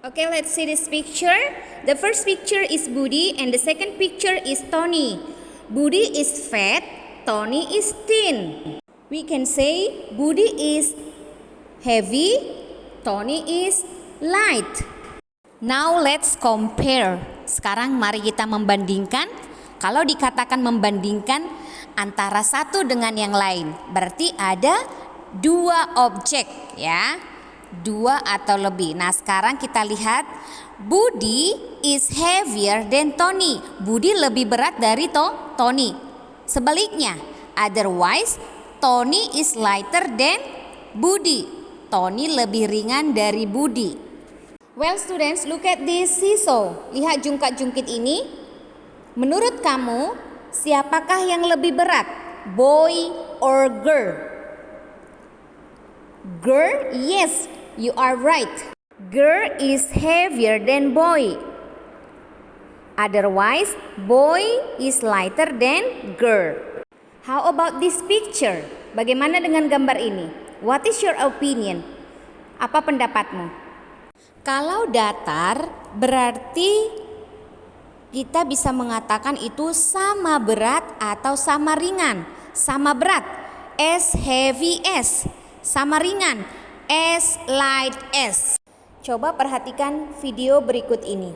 Okay, let's see this picture. The first picture is Budi and the second picture is Tony. Budi is fat, Tony is thin. We can say Budi is heavy, Tony is light. Now let's compare. Sekarang mari kita membandingkan. Kalau dikatakan membandingkan antara satu dengan yang lain, berarti ada dua objek ya. Dua atau lebih. Nah, sekarang kita lihat Budi is heavier than Tony. Budi lebih berat dari Tony. Sebaliknya, otherwise Tony is lighter than Budi. Tony lebih ringan dari Budi. Well students, look at this seesaw. Lihat jungkat-jungkit ini. Menurut kamu, siapakah yang lebih berat? Boy or girl? Girl? Yes, you are right. Girl is heavier than boy. Otherwise, boy is lighter than girl. How about this picture? Bagaimana dengan gambar ini? What is your opinion? Apa pendapatmu? Kalau datar berarti kita bisa mengatakan itu sama berat atau sama ringan. Sama berat, as heavy as. Sama ringan, as light as. Coba perhatikan video berikut ini.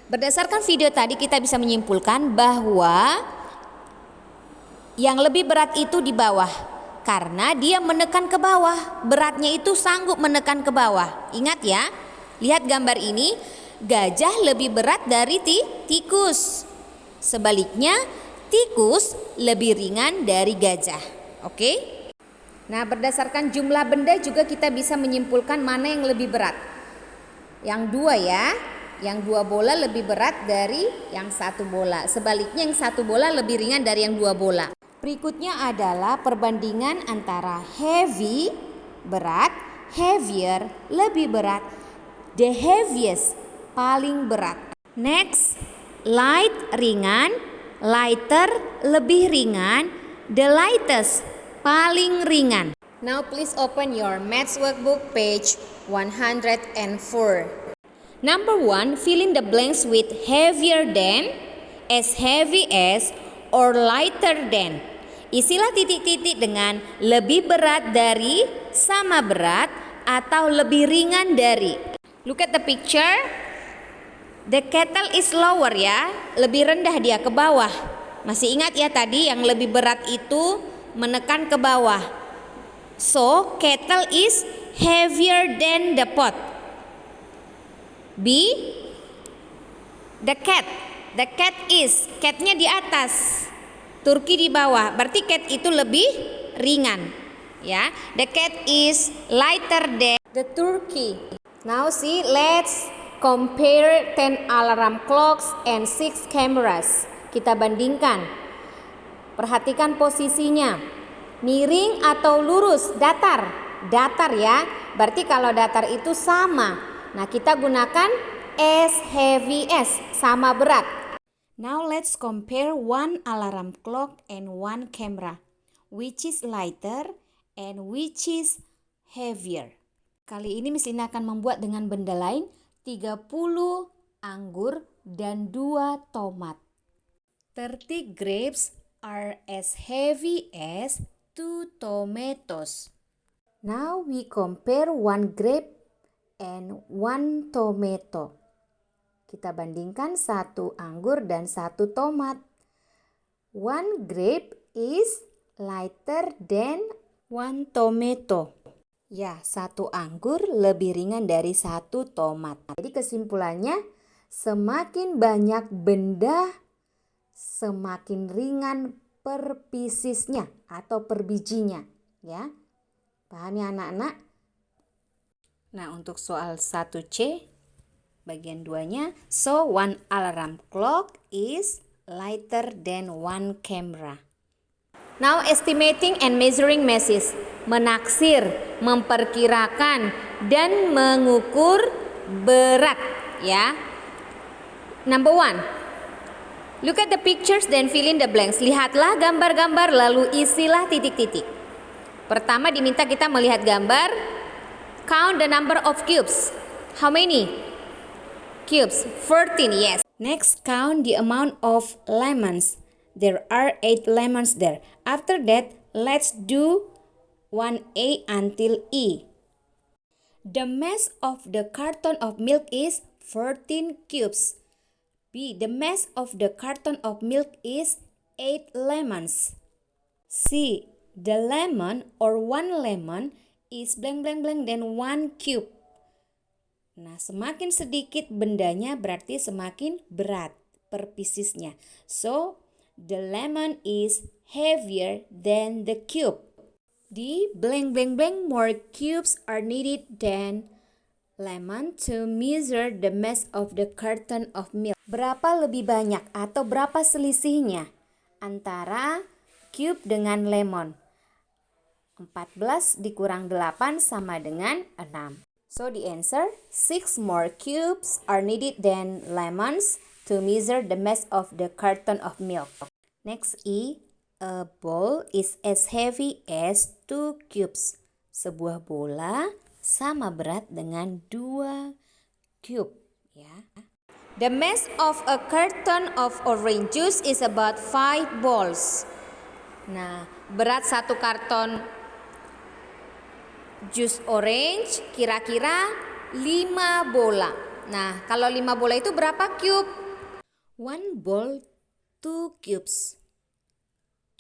Berdasarkan video tadi kita bisa menyimpulkan bahwa yang lebih berat itu di bawah karena dia menekan ke bawah. Beratnya itu sanggup menekan ke bawah. Ingat ya, lihat gambar ini, gajah lebih berat dari tikus. Sebaliknya, tikus lebih ringan dari gajah. Oke? Nah, berdasarkan jumlah benda juga kita bisa menyimpulkan mana yang lebih berat. Yang dua ya. Yang dua bola lebih berat dari yang satu bola. Sebaliknya yang satu bola lebih ringan dari yang dua bola. Berikutnya adalah perbandingan antara heavy, berat, heavier, lebih berat, the heaviest, paling berat. Next, light, ringan, lighter, lebih ringan, the lightest, paling ringan. Now please open your maths workbook page 104. Number 1, fill in the blanks with heavier than, as heavy as, or lighter than. Isilah titik-titik dengan lebih berat dari, sama berat, atau lebih ringan dari. Look at the picture. The kettle is lower ya, lebih rendah dia ke bawah. Masih ingat ya tadi yang lebih berat itu menekan ke bawah. So, kettle is heavier than the pot. B, the cat. The cat is, catnya di atas, turki di bawah. Berarti cat itu lebih ringan. Ya, the cat is lighter than the turkey. Now see, let's compare 10 alarm clocks and 6 cameras. Kita bandingkan. Perhatikan posisinya. Miring atau lurus? Datar. Datar ya. Berarti kalau datar itu sama. Nah, kita gunakan as heavy as, sama berat. Now let's compare one alarm clock and one camera. Which is lighter and which is heavier. Kali ini Miss Lina akan membuat dengan benda lain 30 anggur dan 2 tomat. 30 grapes are as heavy as 2 tomatoes. Now we compare 1 grape and 1 tomato. Kita bandingkan 1 anggur dan 1 tomat. 1 grape is lighter than 1 tomato. Ya, satu anggur lebih ringan dari satu tomat. Jadi kesimpulannya, semakin banyak benda, semakin ringan per piecesnya atau per bijinya. Ya, paham ya anak-anak? Nah, untuk soal 1C, bagian 2-nya, so one alarm clock is lighter than one camera. Now estimating and measuring masses, menaksir, memperkirakan dan mengukur berat, ya. Number 1. Look at the pictures then fill in the blanks. Lihatlah gambar-gambar lalu isilah titik-titik. Pertama diminta kita melihat gambar. Count the number of cubes. How many cubes? 14, yes. Next, count the amount of lemons. There are 8 lemons there. After that, let's do 1A until E. The mass of the carton of milk is 14 cubes. B. The mass of the carton of milk is 8 lemons. C. The lemon or 1 lemon is blank blank blank then 1 cube. Nah, semakin sedikit bendanya berarti semakin berat per piecesnya. So, the lemon is heavier than the cube. D. Blank blank blank more cubes are needed than lemon to measure the mass of the carton of milk. Berapa lebih banyak atau berapa selisihnya antara cube dengan lemon? 14 dikurang 8 sama dengan 6. So the answer, 6 more cubes are needed than lemons to measure the mass of the carton of milk. Next E, a ball is as heavy as 2 cubes. Sebuah bola sama berat dengan 2 cube, ya. The mass of a carton of orange juice is about 5 balls. Nah, berat satu karton jus orange kira-kira 5 bola. Nah, kalau 5 bola itu berapa cube? 1 ball, 2 cubes.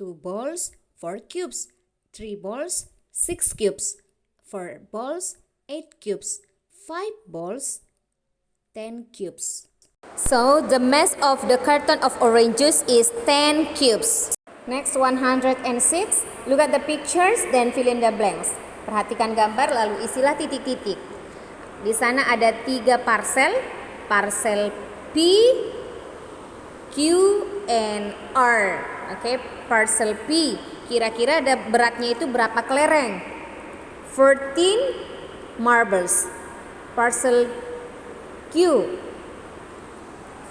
2 balls, 4 cubes. 3 balls, 6 cubes. 4 balls, 8 cubes. 5 balls, 10 cubes. So, the mass of the carton of orange juice is 10 cubes. Next, 106. Look at the pictures, then fill in the blanks. Perhatikan gambar lalu isilah titik-titik. Di sana ada 3 parcel, parcel P, Q, and R. Oke, parcel P. Kira-kira ada beratnya itu berapa kelereng? 14 marbles. Parcel Q,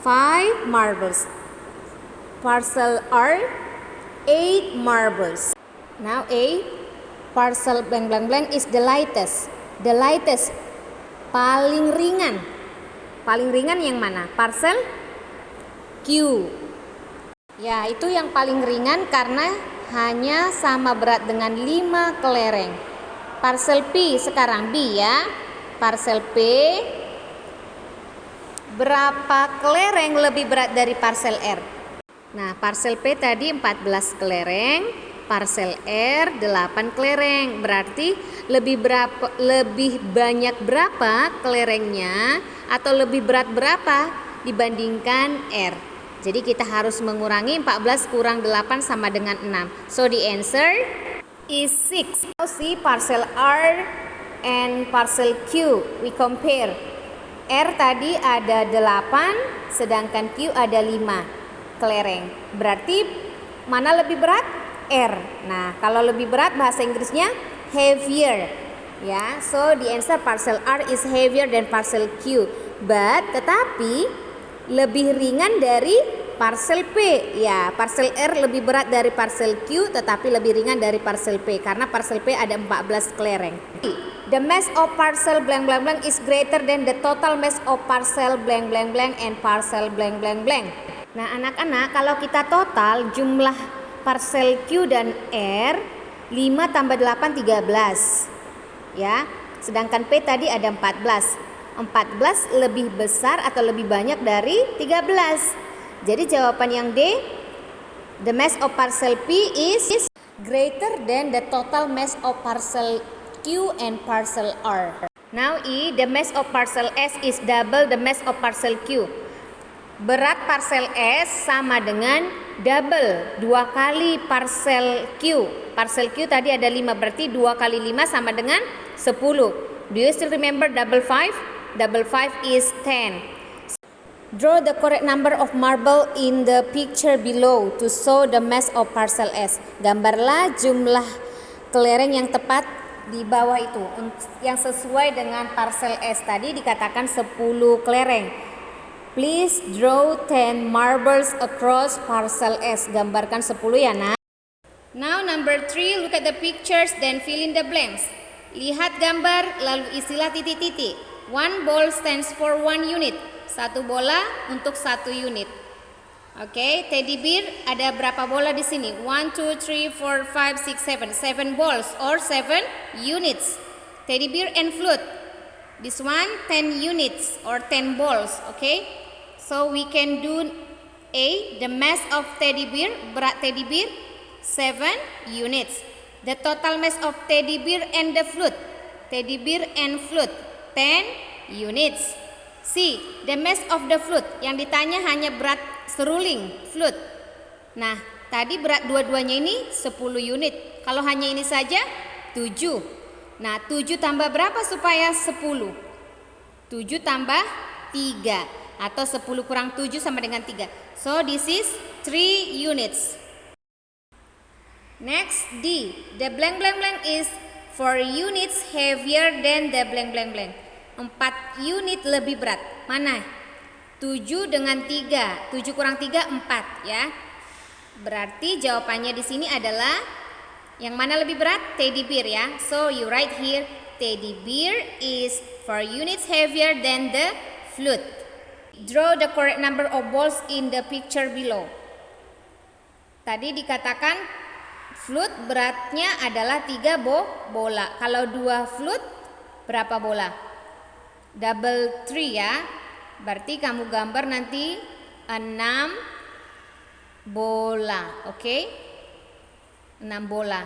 5 marbles. Parcel R, 8 marbles. Now A, parcel blank blank blank is the lightest. The lightest, paling ringan. Paling ringan yang mana? Parcel Q. Ya, itu yang paling ringan karena hanya sama berat dengan 5 kelereng. Parcel P sekarang B ya. Parcel P berapa kelereng lebih berat dari parcel R? Nah, parcel P tadi 14 kelereng, parcel R 8 kelereng. Berarti lebih banyak berapa kelerengnya atau lebih berat berapa dibandingkan R? Jadi kita harus mengurangi 14 kurang 8 sama dengan 6. So the answer is 6. Now see parcel R and parcel Q. We compare. R tadi ada 8, sedangkan Q ada 5 kelereng. Berarti mana lebih berat? R. Nah, kalau lebih berat bahasa Inggrisnya heavier. Ya, so the answer parcel R is heavier than parcel Q. But tetapi lebih ringan dari parcel P. Ya, parcel R lebih berat dari parcel Q tetapi lebih ringan dari parcel P karena parcel P ada 14 kelereng. The mass of parcel blank blank blank is greater than the total mass of parcel blank blank blank and parcel blank blank blank. Nah, anak-anak, kalau kita total jumlah parcel Q dan R 5 tambah 8 13. Ya. Sedangkan P tadi ada 14. 14 lebih besar atau lebih banyak dari 13. Jadi jawaban yang D, the mass of parcel P is greater than the total mass of parcel Q and parcel R. Now E, the mass of parcel S is double the mass of parcel Q. Berat parcel S sama dengan double 2 kali parcel Q. Parcel Q tadi ada 5, berarti 2 kali 5 sama dengan 10. Do you still remember double 5? Double 5 is 10. Draw the correct number of marble in the picture below to show the mass of parcel S. Gambarlah jumlah kelereng yang tepat di bawah itu yang sesuai dengan parcel S. Tadi dikatakan 10 kelereng. Please draw 10 marbles across parcel S. Gambarkan 10 ya, nak. Now number 3, look at the pictures then fill in the blanks. Lihat gambar lalu isilah titik-titik. One ball stands for 1 unit. 1 bola untuk 1 unit. Oke, teddy bear ada berapa bola di sini? 1, 2, 3, 4, 5, 6, 7. 7 balls or 7 units. Teddy bear and flute. This one 10 units or 10 balls. Okay, so we can do A, the mass of teddy bear, berat teddy bear 7 units. The total mass of teddy bear and the flute, teddy bear and flute 10 units. C, the mass of the flute, yang ditanya hanya berat seruling flute. Nah, tadi berat dua-duanya ini 10 unit. Kalau hanya ini saja 7. Nah, 7 tambah berapa supaya 10? 7 tambah 3 atau 10 kurang 7 sama dengan 3. So this is 3 units. Next, D, the blank blank blank is 4 units heavier than the blank blank blank. 4 unit lebih berat. Mana? 7 dengan 3. 7 kurang 3 4 ya. Berarti jawabannya di sini adalah yang mana lebih berat? Teddy bear ya. So you write here teddy bear is 4 units heavier than the flute. Draw the correct number of balls in the picture below. Tadi dikatakan flute beratnya adalah 3 bola. Kalau 2 flute berapa bola? Double 3 ya. Berarti kamu gambar nanti 6 bola. Oke, 6 bola.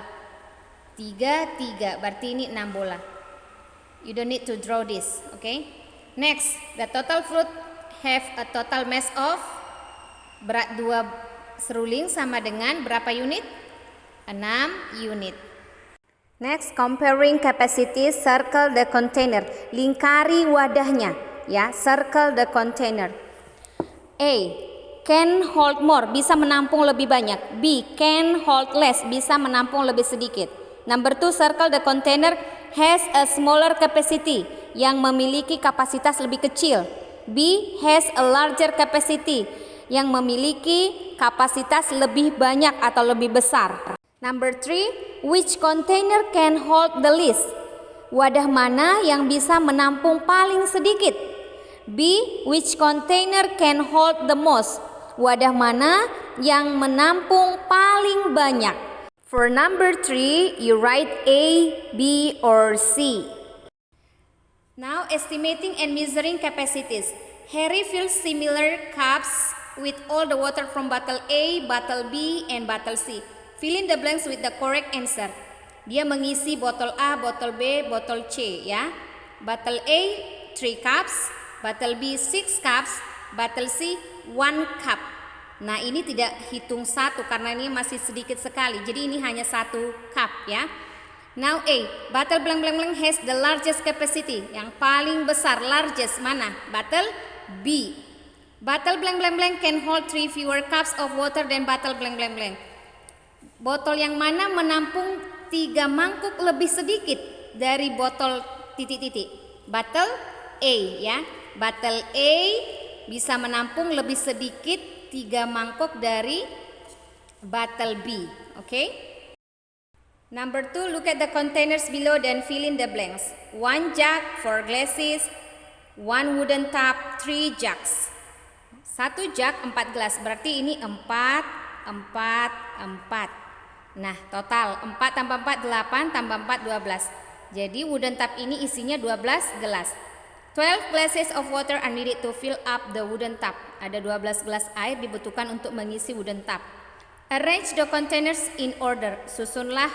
3 berarti ini 6 bola. You don't need to draw this. Okay. Next, the total flute have a total mass of, berat 2 seruling sama dengan berapa unit? 6 unit. Next, comparing capacity, circle the container. Lingkari wadahnya ya, circle the container. A, can hold more, bisa menampung lebih banyak. B, can hold less, bisa menampung lebih sedikit. Number 2, circle the container has a smaller capacity, yang memiliki kapasitas lebih kecil. B, has a larger capacity, yang memiliki kapasitas lebih banyak atau lebih besar. Number 3, which container can hold the least? Wadah mana yang bisa menampung paling sedikit? B, which container can hold the most? Wadah mana yang menampung paling banyak? For number 3, you write A, B, or C. Now estimating and measuring capacities. Harry fills similar cups with all the water from bottle A, bottle B, and bottle C. Fill in the blanks with the correct answer. Dia mengisi botol A, botol B, botol C ya. Bottle A 3 cups, bottle B 6 cups, bottle C 1 cup. Nah, ini tidak hitung 1 karena ini masih sedikit sekali. Jadi ini hanya 1 cup ya. Now A, bottle blank blank blank has the largest capacity. Yang paling besar, largest mana? Bottle B. Bottle blank blank blank can hold 3 fewer cups of water than bottle blank blank blank. Botol yang mana menampung 3 mangkuk lebih sedikit dari botol titik-titik? Bottle A ya. Bottle A bisa menampung lebih sedikit 3 mangkuk dari bottle B. Okay? Number 2, look at the containers below then fill in the blanks. 1 jug, 4 glasses, 1 wooden tub, 3 jugs. 1 jug 4 gelas, berarti ini 4, 4, 4. Nah, total 4 tambah 4 8 tambah 4 12. Jadi wooden tub ini isinya 12 gelas. 12 glasses of water are needed to fill up the wooden tub. Ada 12 gelas air dibutuhkan untuk mengisi wooden tub. Arrange the containers in order. Susunlah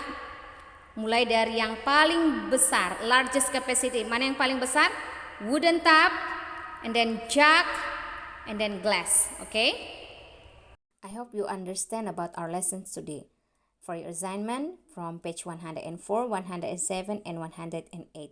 Mulai dari yang paling besar, largest capacity. Mana yang paling besar? Wooden tub, and then jug, and then glass. Okay? I hope you understand about our lessons today. For your assignment from page 104, 107, and 108.